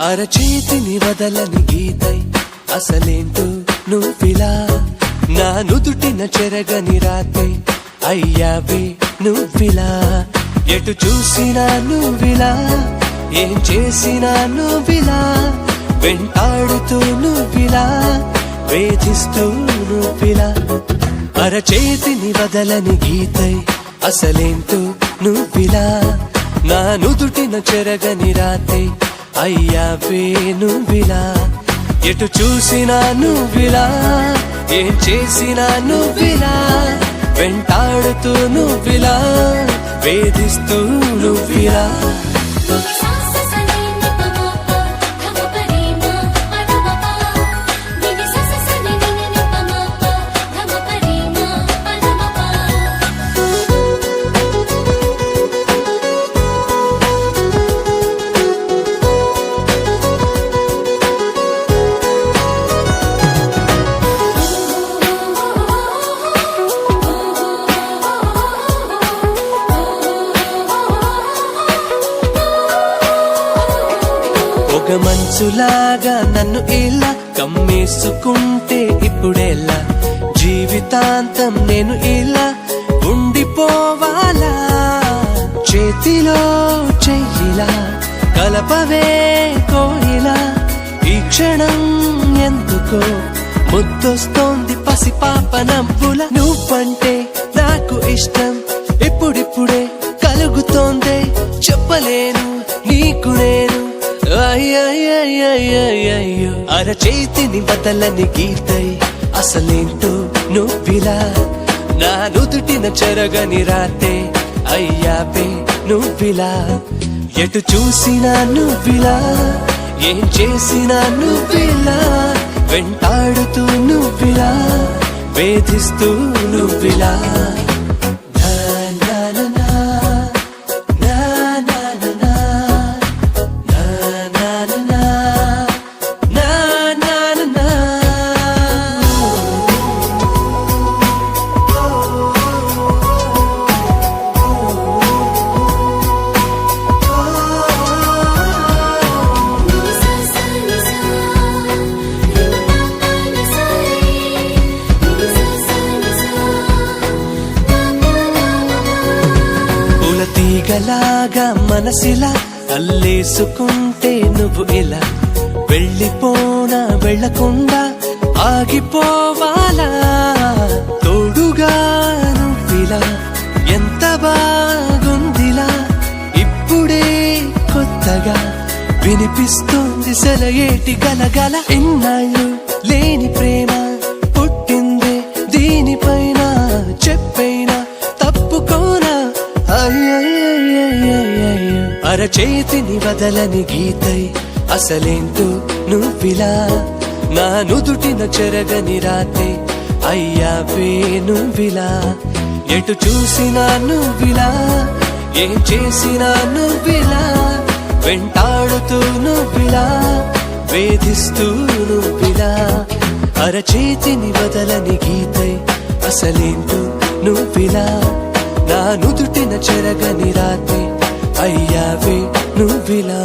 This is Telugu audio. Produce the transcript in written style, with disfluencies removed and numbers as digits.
అరచేతిని వదలని గీతై అసలేంటో నువ్విలా నా నుదుటిన చెరగని రాతే అయ్యావే నువ్విలా ఎటు చూసినా నువ్విలా ఏం చేసినా నువ్విలా వెంటాడుతూ నువ్విలా వేధిస్తూ నువ్విలా అరచేతిని వదలని గీతై అసలేంటో నువ్విలా నా నుదుటిన చెరగని రాతే అయ్యావే నువ్విలా ఎటు చూసినా నువ్విలా ఏం చేసినా నువ్విలా వెంటాడుతూ నువ్విలా వేధిస్తూ నువ్విలా ఒక మంచులాగా నన్ను ఇలా కమ్మేసుకుంటే ఇప్పుడెలా జీవితాంతం నేను ఇలా ఉండిపోవాలా చేతిలో చెయ్యిలా కలపవే కోయిలా ఈ క్షణం ఎందుకో ముద్దొస్తోంది పసిపాప నవ్వుల నువ్వంటే నాకు ఇష్టం ఇప్పుడిప్పుడే కలుగుతోందే చెప్పలేను నీకు నేను అయ్యయ్యయ్యయ్యయ్యో అరచేతిని వదలని గీతై అసలేంటో నువ్విలా నా నుదుటిన చెరగని రాతే అయ్యావే నువ్విలా ఎటు చూసినా నువ్విలా ఏం చేసినా నువ్విలా వెంటాడుతూ నువ్విలా వేధిస్తూ నువ్విలా తీగలాగా మనసిలా అల్లేసుకుంటే నువ్వు ఇలా వెళ్ళిపోనా వెళ్ళకుండా ఆగిపోవాలా తోడుగా నువ్విలా ఎంత బాగుందిలా ఇప్పుడే కొత్తగా వినిపిస్తుంది సెలయేటి గలగల ఎన్నాళ్ళు లేని ప్రేమ పుట్టిందే దీనిపైన చెప్పైనా తప్పుకోనా అరచేతిని వదలని గీతై అసలేంటో నువ్విలా నా నుదుటిన చెరగని రాతే అయ్యావే నువ్విలా ఎటు చూసినా నువ్విలా ఏం చేసినా నువ్విలా వెంటాడుతూ నువ్విలా వేధిస్తూ నువ్విలా అరచేతిని వదలని గీతై అసలేంటో నువ్విలా నా నుదుటిన చెరగని రాతే అయ్యావే నువ్విలా